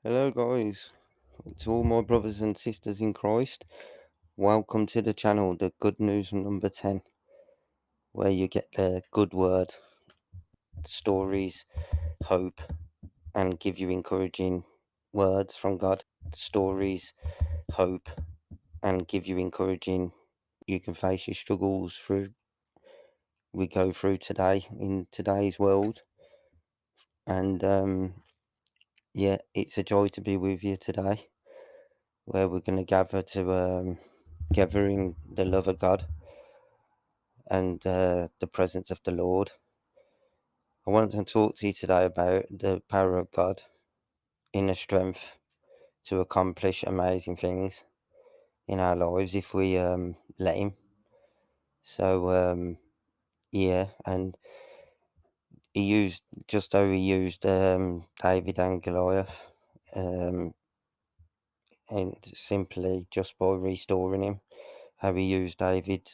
Hello, guys. To all my brothers and sisters in Christ, welcome to the channel, the Good News number 10, where you get the good word, stories, hope, and give you encouraging words from God. Stories, hope, and give you encouraging. You can face your struggles we go through today in today's world. And yeah, it's a joy to be with you today, where we're going to gather to gather in the love of God and the presence of the Lord. I want to talk to you today about the power of God, inner strength to accomplish amazing things in our lives if we let Him. So, yeah, and He used just how He used David and Goliath, um, and simply just by restoring him, how He used David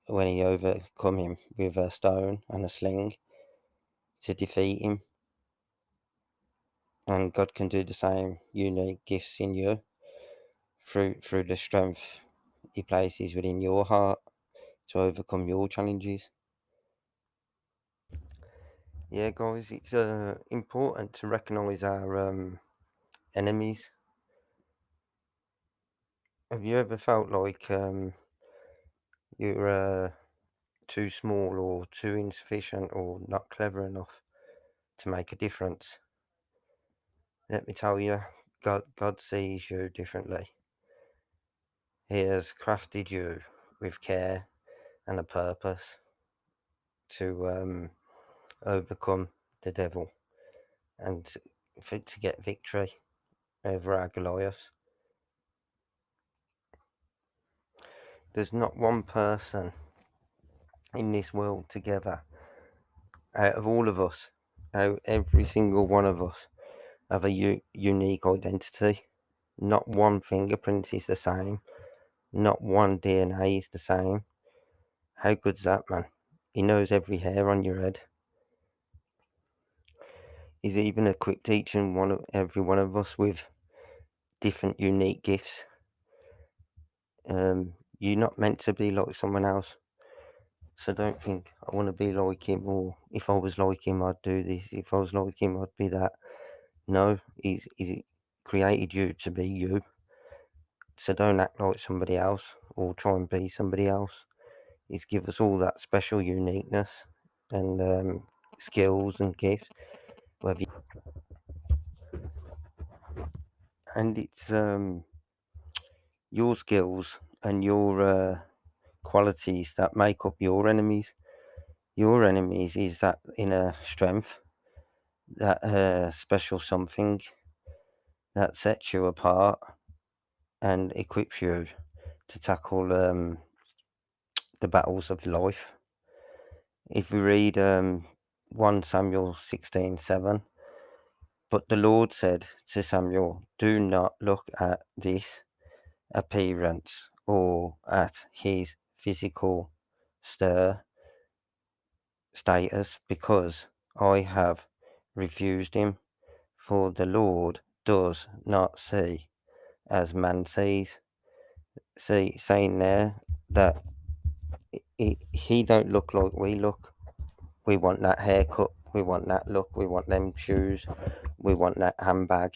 when He overcome him with a stone and a sling to defeat him. And God can do the same unique gifts in you through the strength He places within your heart to overcome your challenges. Yeah, guys, it's important to recognise our enemies. Have you ever felt like you're too small or too insufficient or not clever enough to make a difference? Let me tell you, God sees you differently. He has crafted you with care and a purpose to overcome the devil and to get victory over our Goliath. There's not one person in this world together, out of all of us, every single one of us have a unique identity. Not one fingerprint is the same. Not one DNA is the same. How good's that, man? He knows every hair on your head. He's even equipped every one of us with different unique gifts. You're not meant to be like someone else. So don't think I want to be like him, or if I was like him, I'd do this. If I was like him, I'd be that. No, he's created you to be you. So don't act like somebody else or try and be somebody else. He's give us all that special uniqueness and skills and gifts. Whether and it's your skills and your qualities that make up your enemies. Your enemies is that inner strength, that special something that sets you apart and equips you to tackle the battles of life. If we read 1 Samuel 16:7, but the Lord said to Samuel, do not look at this appearance or at his physical stir status, because I have refused him. For the Lord does not see as man sees. See, saying there that he don't look like we look. We want that haircut. We want that look. We want them shoes. We want that handbag.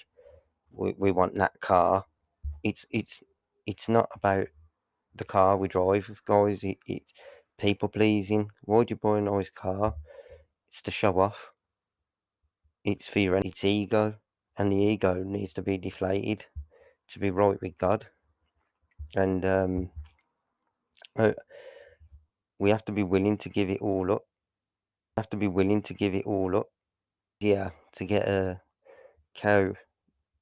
We want that car. It's not about the car we drive, guys. It's people pleasing. Why do you buy a nice car? It's to show off. It's for it's ego, and the ego needs to be deflated to be right with God. And uh, we have to be willing to give it all up. Have to be willing to give it all up. Yeah, to get a cow,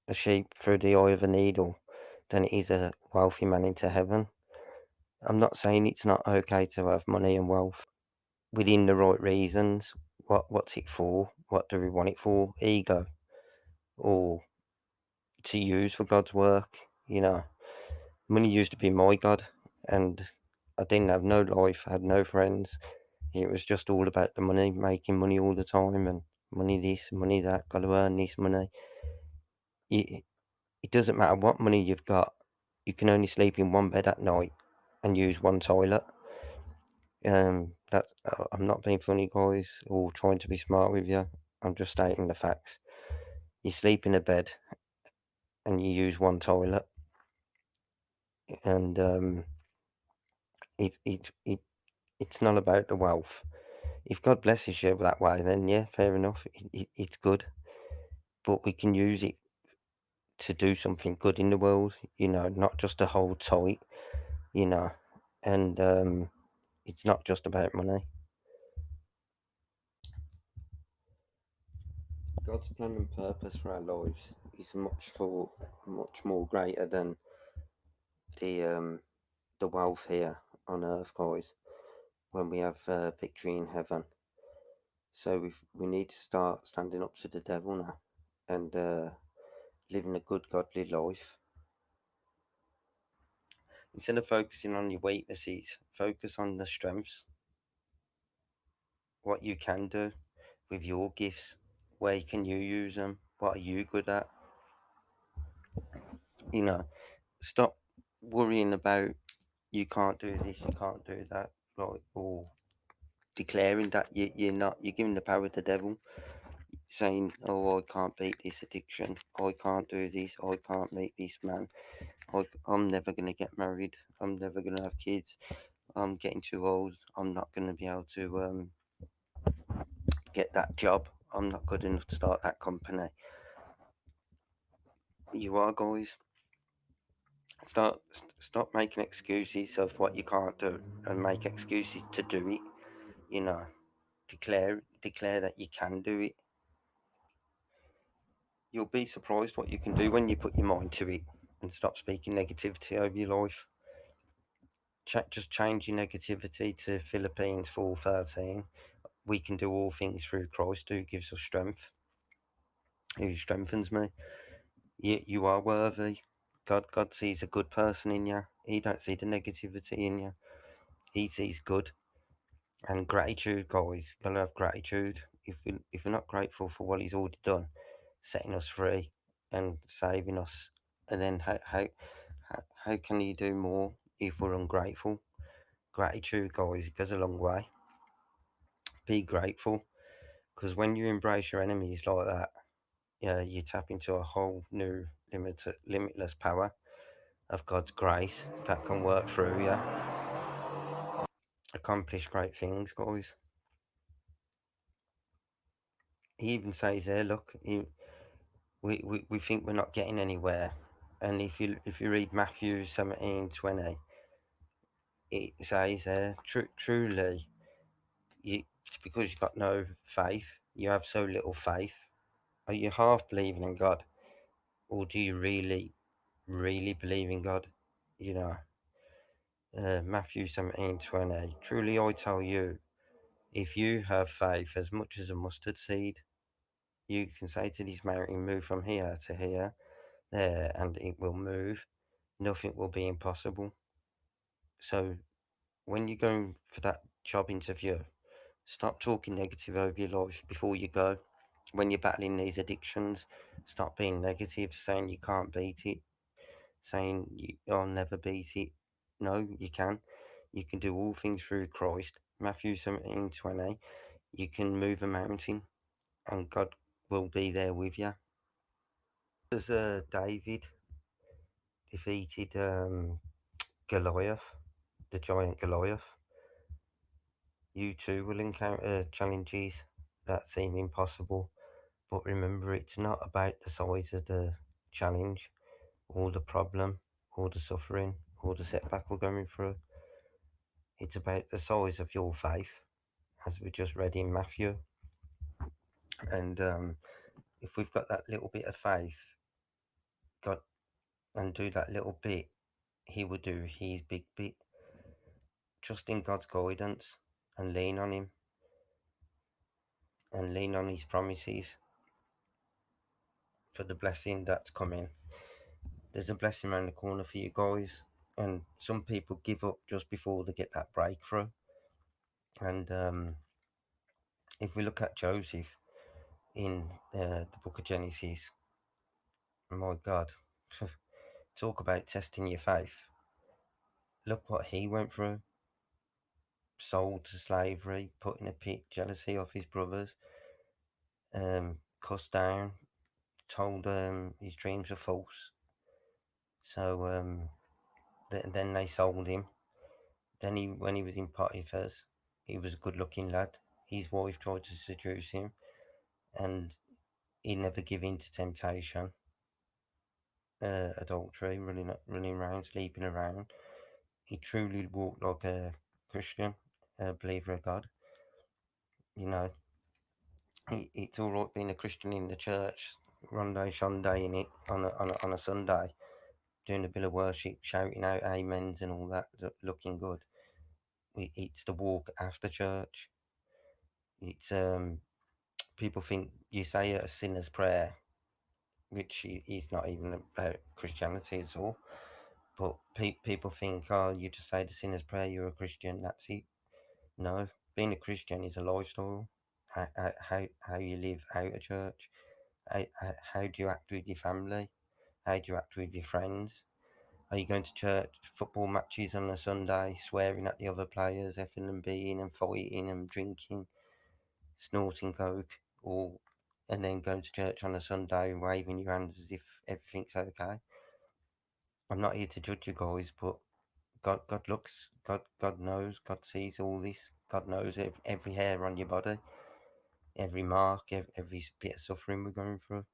a sheep through the eye of a needle than it is a wealthy man into heaven. I'm not saying it's not okay to have money and wealth within the right reasons. What's it for? What do we want it for? Ego, or to use for God's work? You know, money used to be my God, and I didn't have no life. I had no friends. It was just all about the money, making money all the time, and money this, money that. Got to earn this money. it, it doesn't matter what money you've got, you can only sleep in one bed at night and use one toilet. I'm not being funny, guys, or trying to be smart with you. I'm just stating the facts. You sleep in a bed and you use one toilet, and it it it it's not about the wealth. If God blesses you that way, then yeah, fair enough. It's good, but we can use it to do something good in the world. Not just to hold tight. You know, and it's not just about money. God's plan and purpose for our lives is much more greater than the um, the wealth here on earth, guys. When we have victory in heaven, so we need to start standing up to the devil now, and living a good godly life. Instead of focusing on your weaknesses, focus on the strengths, what you can do with your gifts, where can you use them, what are you good at. You know, stop worrying about you can't do this, you can't do that, like, or declaring that you're giving the power to the devil, saying, oh, I can't beat this addiction, I can't do this, I can't meet this man, I'm never going to get married, I'm never going to have kids, I'm getting too old, I'm not going to be able to get that job, I'm not good enough to start that company. You are, guys. Stop making excuses of what you can't do and make excuses to do it. You know, declare that you can do it. You'll be surprised what you can do when you put your mind to it and stop speaking negativity over your life. Just change your negativity to Philippines 4:13. We can do all things through Christ who gives us strength, who strengthens me. You are worthy. God sees a good person in you. He don't see the negativity in you. He sees good. And gratitude, guys. Gotta have gratitude. If we're not grateful for what He's already done, setting us free and saving us, and then how can He do more if we're ungrateful? Gratitude, guys, goes a long way. Be grateful, because when you embrace your enemies like that, yeah, you tap into a whole new limitless power of God's grace that can work through you, accomplish great things, guys. He even says there, look, we think we're not getting anywhere, and if you read Matthew 17:20, it says there, truly, it's because you've got no faith, you have so little faith. Are you half believing in God, or do you really believe in God? You know, Matthew 17:20. Truly, I tell you, if you have faith as much as a mustard seed, you can say to this mountain, move from here to here, there, and it will move. Nothing will be impossible. So, when you're going for that job interview, stop talking negative over your life before you go. When you're battling these addictions, stop being negative, saying you can't beat it, saying I'll never beat it. No, you can. You can do all things through Christ. Matthew 17:20. You can move a mountain, and God will be there with you. As David defeated Goliath, the giant Goliath, you too will encounter challenges that seem impossible. But remember, it's not about the size of the challenge, or the problem, or the suffering, or the setback we're going through. It's about the size of your faith, as we just read in Matthew. And if we've got that little bit of faith, God, and do that little bit, He will do His big bit. Trust in God's guidance and lean on Him and lean on His promises for the blessing that's coming. There's a blessing around the corner for you, guys. And some people give up just before they get that breakthrough. And if we look at Joseph in the book of Genesis, My God, talk about testing your faith. Look what he went through. Sold to slavery, put in a pit, jealousy of his brothers, cussed down, told his dreams were false. So then they sold him. Then when he was in Potiphar's, he was a good-looking lad. His wife tried to seduce him, and he never gave in to temptation. Adultery, running around, sleeping around. He truly walked like a Christian, a believer of God. You know, it's all right being a Christian in the church, Ronday Shonday in it on a Sunday, doing a bit of worship, shouting out amens and all that, looking good. It's the walk after church. It's people think you say a sinner's prayer, which is not even about Christianity at all. But people think, oh, you just say the sinner's prayer, you're a Christian, that's it. No, being a Christian is a lifestyle. How you live out of church. How do you act with your family? How do you act with your friends? Are you going to church, football matches on a Sunday, swearing at the other players, effing and being and fighting and drinking, snorting coke, and then going to church on a Sunday and waving your hands as if everything's okay? I'm not here to judge you guys, but God looks, God knows, God sees all this. God knows every hair on your body, every mark, every bit of suffering we're going through.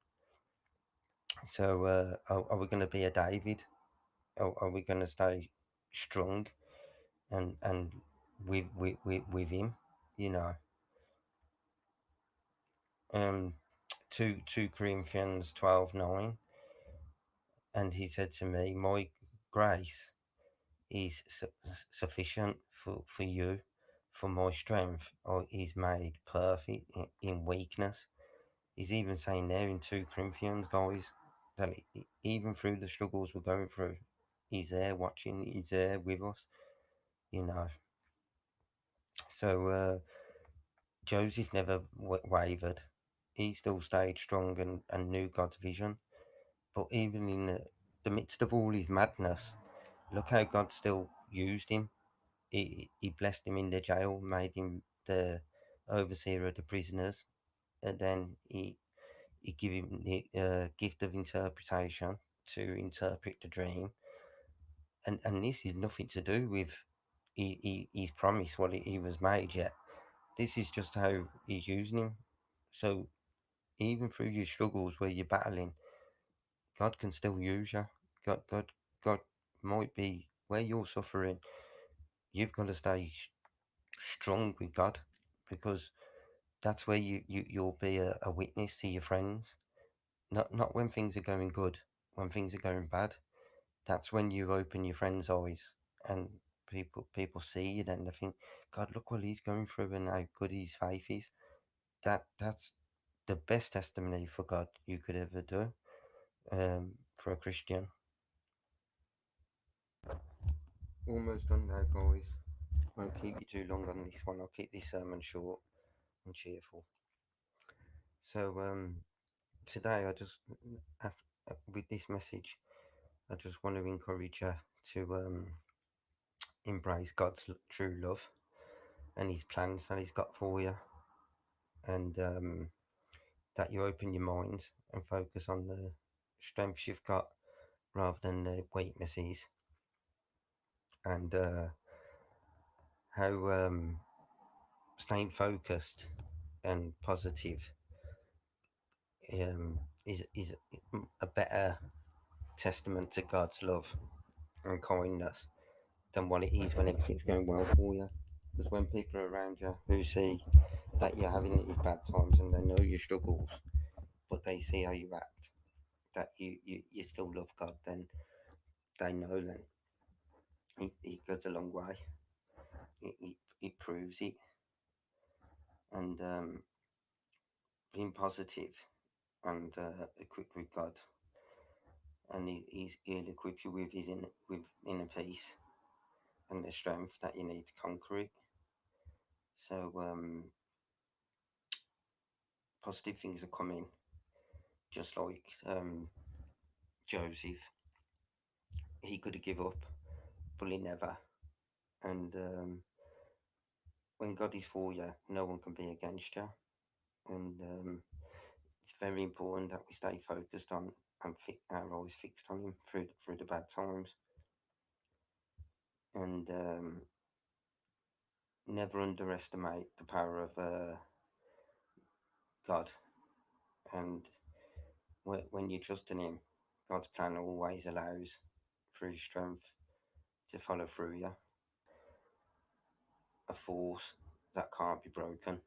So, are we going to be a David? Are we going to stay strong and with him? You know, um, 2 Corinthians 12:9, and he said to me, "My grace is sufficient for you, for my strength is made perfect in weakness." He's even saying there in 2 Corinthians, guys, that even through the struggles we're going through, he's there watching, he's there with us, you know. So Joseph never wavered. He still stayed strong and knew God's vision. But even in the midst of all his madness, look how God still used him. He blessed him in the jail, made him the overseer of the prisoners, and then he gave him the gift of interpretation to interpret the dream. And this is nothing to do with his promise, what he was made yet. This is just how he's using him. So even through your struggles where you're battling, God can still use you. God might be where you're suffering. You've got to stay strong with God, because that's where you'll be a witness to your friends. Not when things are going good, when things are going bad. That's when you open your friends' eyes, and people see it and they think, God, look what he's going through and how good his faith is. That's the best testimony for God you could ever do, for a Christian. Almost done now, guys. Won't keep you too long on this one. I'll keep this sermon short and cheerful. So today I just, with this message, I just want to encourage you to embrace God's true love and his plans that he's got for you, and that you open your mind and focus on the strengths you've got rather than the weaknesses, and how staying focused and positive is a better testament to God's love and kindness than what it is when everything's going well for you. Because when people are around you who see that you're having these bad times and they know your struggles, but they see how you act, that you still love God, then they know then it goes a long way. It proves it. And being positive and equipped with God, and he'll equip you with with inner peace and the strength that you need to conquer it. So positive things are coming, just like Joseph, he could have give up, but he never. And when God is for you, no one can be against you. And it's very important that we stay focused on and our eyes fixed on Him through the bad times. And never underestimate the power of God. And when you trust in Him, God's plan always allows for His strength to follow through you. A force that can't be broken.